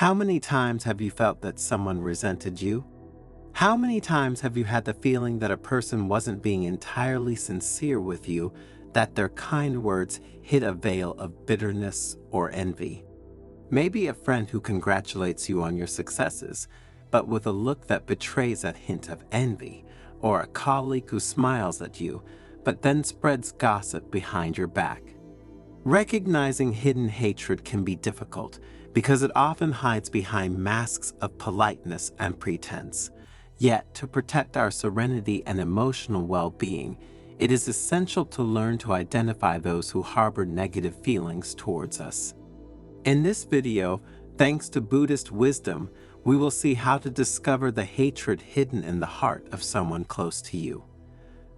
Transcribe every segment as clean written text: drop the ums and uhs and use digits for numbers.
How many times have you felt that someone resented you? How many times have you had the feeling that a person wasn't being entirely sincere with you, that their kind words hid a veil of bitterness or envy? Maybe a friend who congratulates you on your successes, but with a look that betrays a hint of envy, or a colleague who smiles at you, but then spreads gossip behind your back. Recognizing hidden hatred can be difficult because it often hides behind masks of politeness and pretense. Yet, to protect our serenity and emotional well-being, it is essential to learn to identify those who harbor negative feelings towards us. In this video, thanks to Buddhist wisdom, we will see how to discover the hatred hidden in the heart of someone close to you.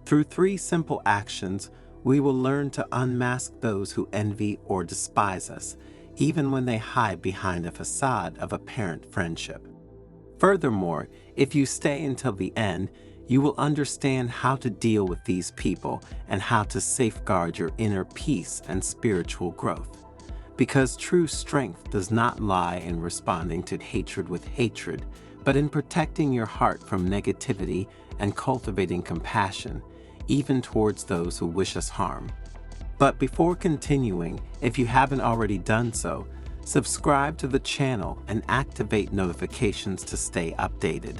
Through 3 simple actions, we will learn to unmask those who envy or despise us, even when they hide behind a facade of apparent friendship. Furthermore, if you stay until the end, you will understand how to deal with these people and how to safeguard your inner peace and spiritual growth. Because true strength does not lie in responding to hatred with hatred, but in protecting your heart from negativity and cultivating compassion, even towards those who wish us harm. But before continuing, if you haven't already done so, subscribe to the channel and activate notifications to stay updated.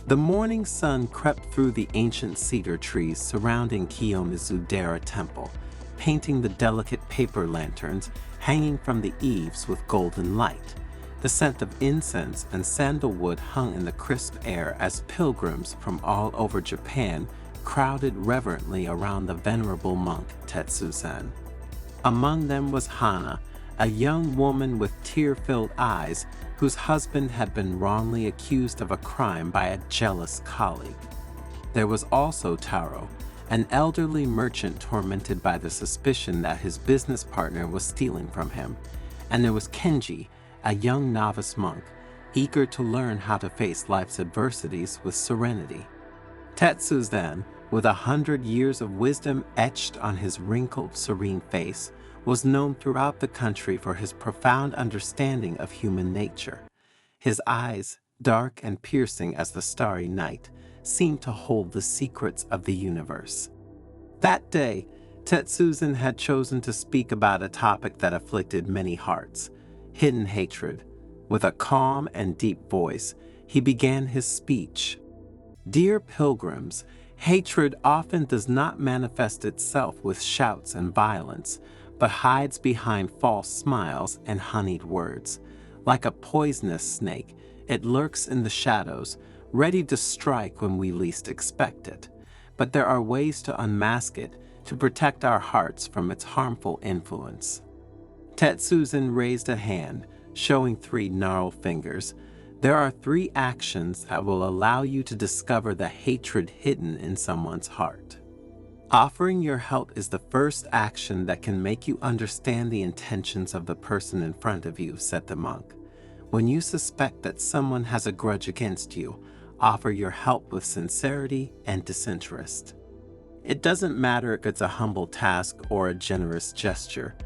The morning sun crept through the ancient cedar trees surrounding Kiyomizu-dera Temple, painting the delicate paper lanterns hanging from the eaves with golden light. The scent of incense and sandalwood hung in the crisp air as pilgrims from all over Japan crowded reverently around the venerable monk Tetsuzen. Among them was Hana, a young woman with tear-filled eyes whose husband had been wrongly accused of a crime by a jealous colleague. There was also Taro, an elderly merchant tormented by the suspicion that his business partner was stealing from him. And there was Kenji, a young novice monk, eager to learn how to face life's adversities with serenity. Tetsuzen, with 100 years of wisdom etched on his wrinkled, serene face, was known throughout the country for his profound understanding of human nature. His eyes, dark and piercing as the starry night, seemed to hold the secrets of the universe. That day, Tetsuzen had chosen to speak about a topic that afflicted many hearts: hidden hatred. With a calm and deep voice, he began his speech. Dear pilgrims, hatred often does not manifest itself with shouts and violence, but hides behind false smiles and honeyed words. Like a poisonous snake, it lurks in the shadows, ready to strike when we least expect it. But there are ways to unmask it, to protect our hearts from its harmful influence. Tetsuzen raised a hand, showing 3 gnarled fingers. There are 3 actions that will allow you to discover the hatred hidden in someone's heart. Offering your help is the first action that can make you understand the intentions of the person in front of you, said the monk. When you suspect that someone has a grudge against you, offer your help with sincerity and disinterest. It doesn't matter if it's a humble task or a generous gesture.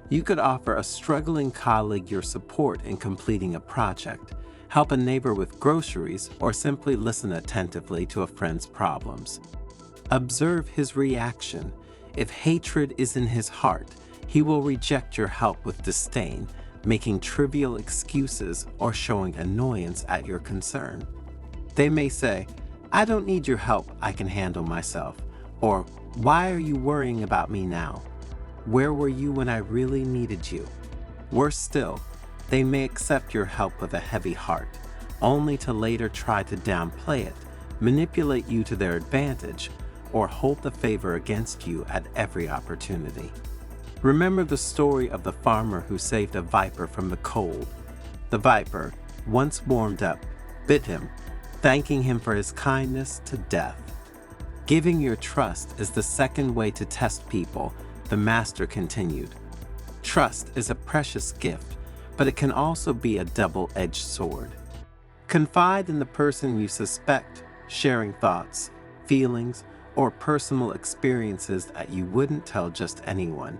You could offer a struggling colleague your support in completing a project, help a neighbor with groceries, or simply listen attentively to a friend's problems. Observe his reaction. If hatred is in his heart, he will reject your help with disdain, making trivial excuses or showing annoyance at your concern. They may say, "I don't need your help, I can handle myself," or "Why are you worrying about me now? Where were you when I really needed you?" Worse still, they may accept your help with a heavy heart, only to later try to downplay it, manipulate you to their advantage, or hold the favor against you at every opportunity. Remember the story of the farmer who saved a viper from the cold. The viper, once warmed up, bit him, thanking him for his kindness to death. Giving your trust is the second way to test people, the master continued. Trust is a precious gift, but it can also be a double-edged sword. Confide in the person you suspect, sharing thoughts, feelings, or personal experiences that you wouldn't tell just anyone.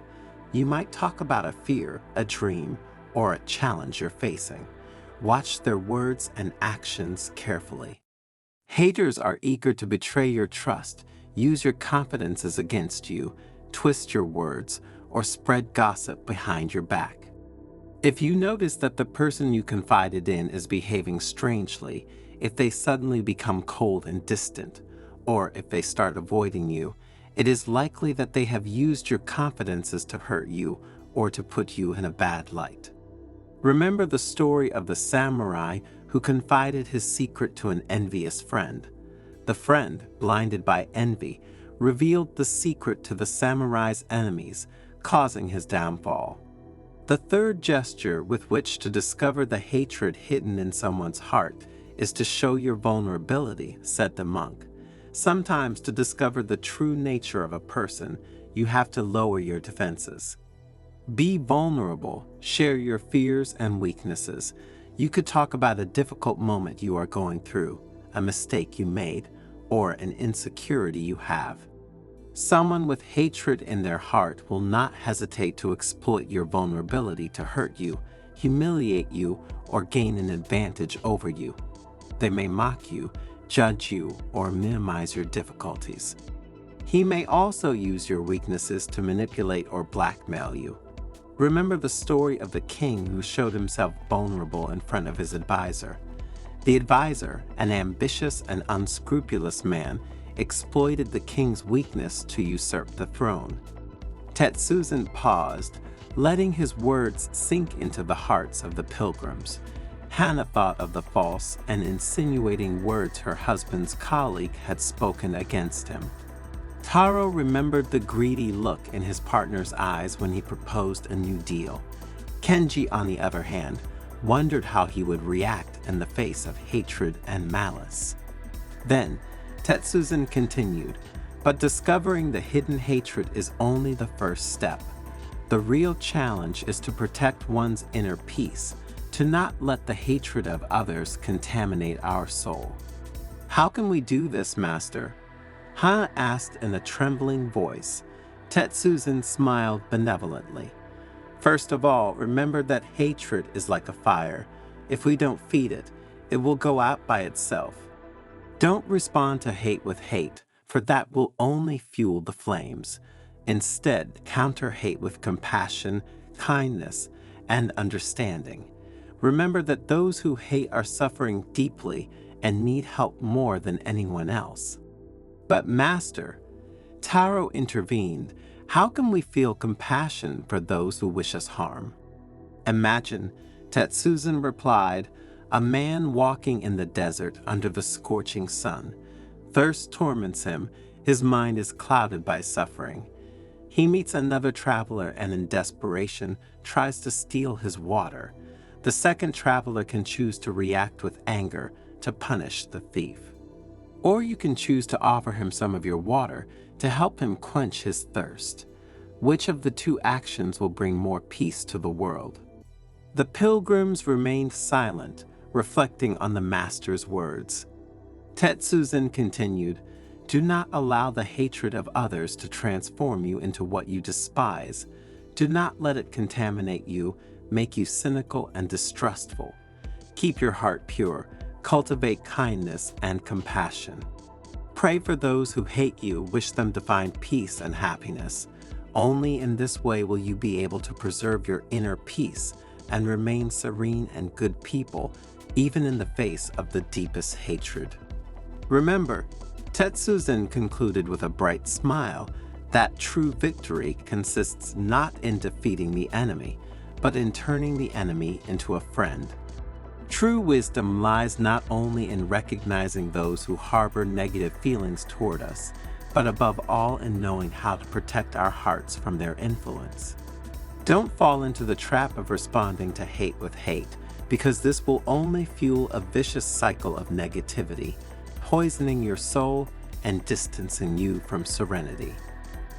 You might talk about a fear, a dream, or a challenge you're facing. Watch their words and actions carefully. Haters are eager to betray your trust, use your confidences against you, twist your words, or spread gossip behind your back. If you notice that the person you confided in is behaving strangely, if they suddenly become cold and distant, or if they start avoiding you, it is likely that they have used your confidences to hurt you or to put you in a bad light. Remember the story of the samurai who confided his secret to an envious friend. The friend, blinded by envy, revealed the secret to the samurai's enemies, causing his downfall. The third gesture with which to discover the hatred hidden in someone's heart is to show your vulnerability, said the monk. Sometimes to discover the true nature of a person, you have to lower your defenses. Be vulnerable, share your fears and weaknesses. You could talk about a difficult moment you are going through, a mistake you made, or an insecurity you have. Someone with hatred in their heart will not hesitate to exploit your vulnerability to hurt you, humiliate you, or gain an advantage over you. They may mock you, judge you, or minimize your difficulties. He may also use your weaknesses to manipulate or blackmail you. Remember the story of the king who showed himself vulnerable in front of his advisor. The advisor, an ambitious and unscrupulous man, exploited the king's weakness to usurp the throne. Tetsuzin paused, letting his words sink into the hearts of the pilgrims. Hannah thought of the false and insinuating words her husband's colleague had spoken against him. Taro remembered the greedy look in his partner's eyes when he proposed a new deal. Kenji, on the other hand, wondered how he would react in the face of hatred and malice. Then, Tetsuzin continued, but discovering the hidden hatred is only the first step. The real challenge is to protect one's inner peace, to not let the hatred of others contaminate our soul. How can we do this, Master? Hana asked in a trembling voice. Tetsuzin smiled benevolently. First of all, remember that hatred is like a fire. If we don't feed it, it will go out by itself. Don't respond to hate with hate, for that will only fuel the flames. Instead, counter hate with compassion, kindness, and understanding. Remember that those who hate are suffering deeply and need help more than anyone else. But Master, Taro intervened, how can we feel compassion for those who wish us harm? Imagine, Tetsuzin replied, a man walking in the desert under the scorching sun. Thirst torments him, his mind is clouded by suffering. He meets another traveler and in desperation tries to steal his water. The second traveler can choose to react with anger to punish the thief. Or you can choose to offer him some of your water to help him quench his thirst. Which of the two actions will bring more peace to the world? The pilgrims remained silent, reflecting on the Master's words. Tetsuzin continued, do not allow the hatred of others to transform you into what you despise. Do not let it contaminate you, make you cynical and distrustful. Keep your heart pure. Cultivate kindness and compassion. Pray for those who hate you, wish them to find peace and happiness. Only in this way will you be able to preserve your inner peace and remain serene and good people, even in the face of the deepest hatred. Remember, Tetsuzin concluded with a bright smile, that true victory consists not in defeating the enemy, but in turning the enemy into a friend. True wisdom lies not only in recognizing those who harbor negative feelings toward us, but above all in knowing how to protect our hearts from their influence. Don't fall into the trap of responding to hate with hate, because this will only fuel a vicious cycle of negativity, poisoning your soul and distancing you from serenity.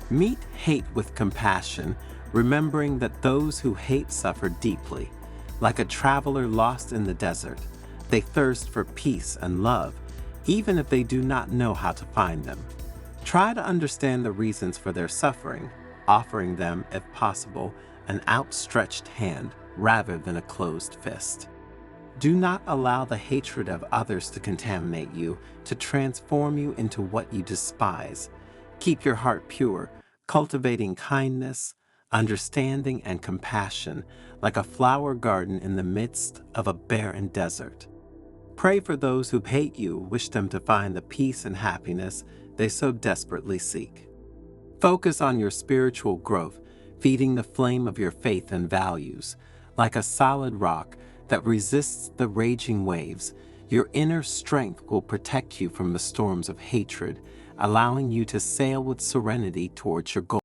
Meet hate with compassion, remembering that those who hate suffer deeply. Like a traveler lost in the desert, they thirst for peace and love, even if they do not know how to find them. Try to understand the reasons for their suffering, offering them, if possible, an outstretched hand rather than a closed fist. Do not allow the hatred of others to contaminate you, to transform you into what you despise. Keep your heart pure, cultivating kindness, understanding, and compassion like a flower garden in the midst of a barren desert. Pray for those who hate you, wish them to find the peace and happiness they so desperately seek. Focus on your spiritual growth, feeding the flame of your faith and values. Like a solid rock that resists the raging waves, your inner strength will protect you from the storms of hatred, allowing you to sail with serenity towards your goal.